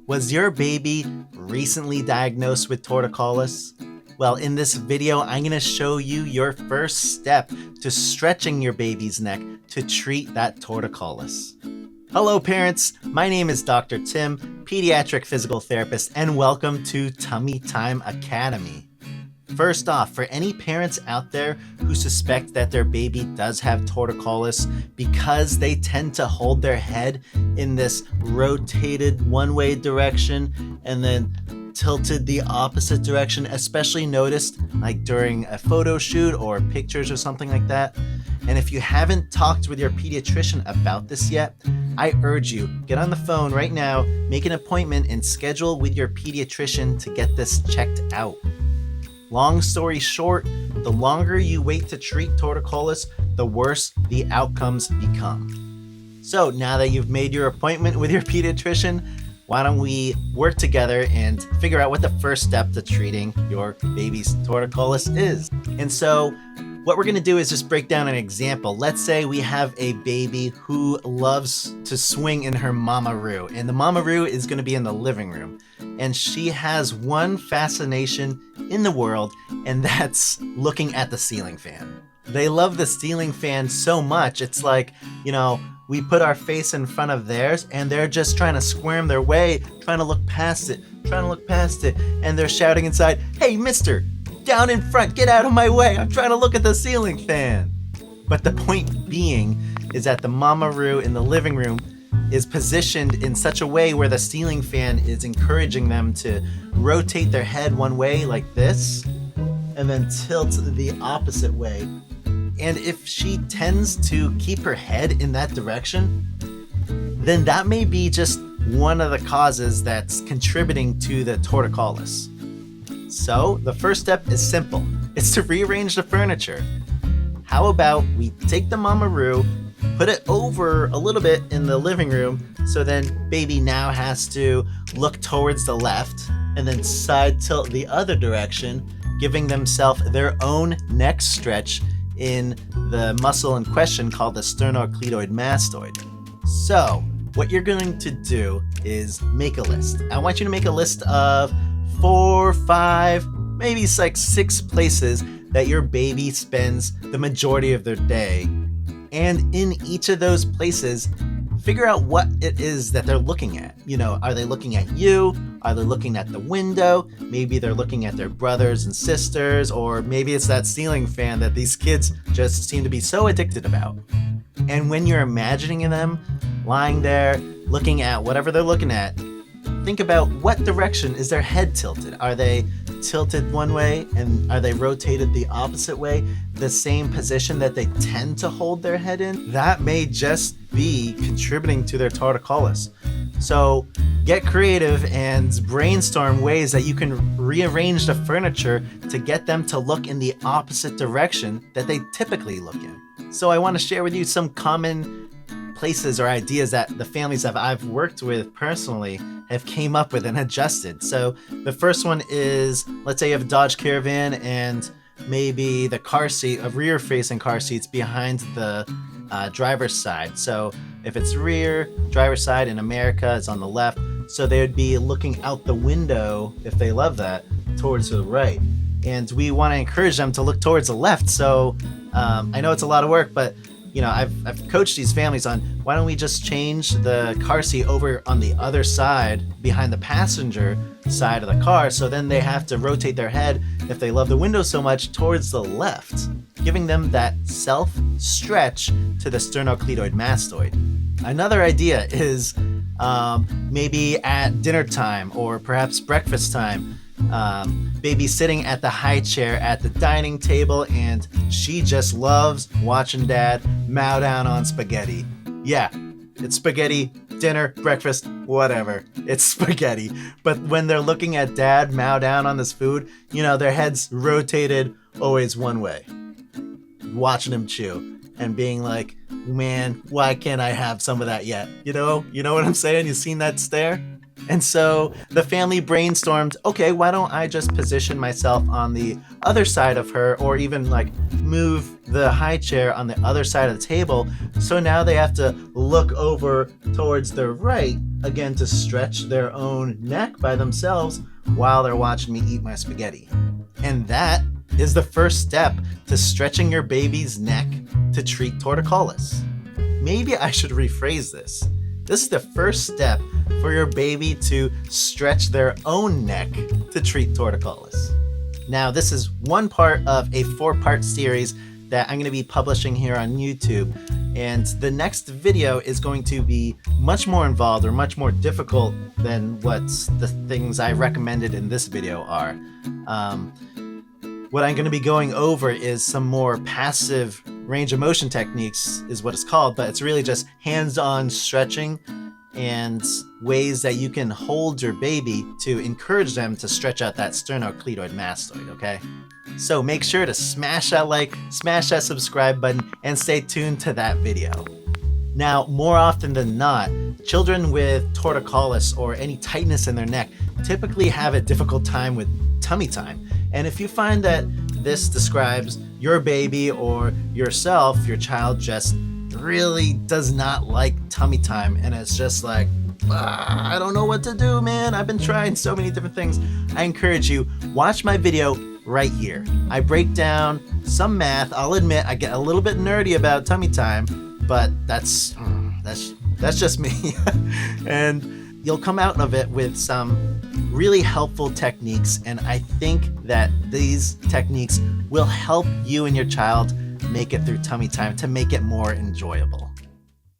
Was your baby recently diagnosed with torticollis? Well, in this video, I'm going to show you your first step to stretching your baby's neck to treat that torticollis. Hello parents, my name is Dr. Tim, pediatric physical therapist, and welcome to Tummy Time Academy. First off, for any parents out there who suspect that their baby does have torticollis because they tend to hold their head in this rotated one-way direction and then tilted the opposite direction, especially noticed like during a photo shoot or pictures or something like that. And if you haven't talked with your pediatrician about this yet, I urge you, get on the phone right now, make an appointment and schedule with your pediatrician to get this checked out. Long story short, the longer you wait to treat torticollis, the worse the outcomes become. So now that you've made your appointment with your pediatrician, why don't we work together and figure out what the first step to treating your baby's torticollis is. And so what we're gonna do is just break down an example. Let's say we have a baby who loves to swing in her mama-roo, and the mama-roo is gonna be in the living room. And she has one fascination in the world, and that's looking at the ceiling fan. They love the ceiling fan so much, it's like, we put our face in front of theirs and they're just trying to squirm their way, trying to look past it, and they're shouting inside, "Hey, mister, down in front, get out of my way, I'm trying to look at the ceiling fan." But the point being is that the mama-roo in the living room is positioned in such a way where the ceiling fan is encouraging them to rotate their head one way like this and then tilt the opposite way. And if she tends to keep her head in that direction, then that may be just one of the causes that's contributing to the torticollis. So the first step is simple. It's to rearrange the furniture. How about we take the mama-roo, put it over a little bit in the living room, so then baby now has to look towards the left and then side tilt the other direction, giving themselves their own neck stretch in the muscle in question called the sternocleidoid mastoid. So what you're going to do is make a list. I want you to make a list of 4, 5, maybe it's like 6 places that your baby spends the majority of their day. And in each of those places, figure out what it is that they're looking at. Are they looking at you? Are they looking at the window? Maybe they're looking at their brothers and sisters, or maybe it's that ceiling fan that these kids just seem to be so addicted about. And when you're imagining them lying there, looking at whatever they're looking at, think about what direction is their head tilted. Are they tilted one way and are they rotated the opposite way, the same position that they tend to hold their head in? That may just be contributing to their torticollis. So get creative and brainstorm ways that you can rearrange the furniture to get them to look in the opposite direction that they typically look in. So I want to share with you some common places or ideas that the families that I've worked with personally have came up with and adjusted. So the first one is, let's say you have a Dodge Caravan and maybe the car seat, a rear facing car seat's behind the driver's side. So if it's rear, driver's side in America is on the left. So they would be looking out the window, if they love that, towards the right. And we want to encourage them to look towards the left. So I know it's a lot of work, but I've coached these families on why don't we just change the car seat over on the other side behind the passenger side of the car, so then they have to rotate their head, if they love the window so much, towards the left, giving them that self-stretch to the sternocleidoid mastoid. Another idea is maybe at dinner time or perhaps breakfast time, baby sitting at the high chair at the dining table and she just loves watching dad mow down on spaghetti. Yeah, it's spaghetti, dinner, breakfast, whatever. It's spaghetti. But when they're looking at dad mow down on this food, their head's rotated always one way, watching him chew and being like, man, why can't I have some of that yet? You know what I'm saying? You seen that stare? And so the family brainstormed, okay, why don't I just position myself on the other side of her, or even like move the high chair on the other side of the table. So now they have to look over towards the right again, to stretch their own neck by themselves while they're watching me eat my spaghetti. And that is the first step to stretching your baby's neck to treat torticollis. Maybe I should rephrase this. This is the first step for your baby to stretch their own neck to treat torticollis. Now, this is one part of a 4-part series that I'm going to be publishing here on YouTube. And the next video is going to be much more involved or much more difficult than what the things I recommended in this video are. What I'm going to be going over is some more passive range of motion techniques is what it's called, but it's really just hands-on stretching and ways that you can hold your baby to encourage them to stretch out that sternocleidoid mastoid, okay? So make sure to smash that like, smash that subscribe button, and stay tuned to that video. Now, more often than not, children with torticollis or any tightness in their neck typically have a difficult time with tummy time. And if you find that this describes your baby or yourself, your child just really does not like tummy time and it's just like, I don't know what to do, man. I've been trying so many different things. I encourage you, watch my video right here. I break down some math. I'll admit I get a little bit nerdy about tummy time, but that's just me. And you'll come out of it with some really helpful techniques, and I think that these techniques will help you and your child make it through tummy time to make it more enjoyable.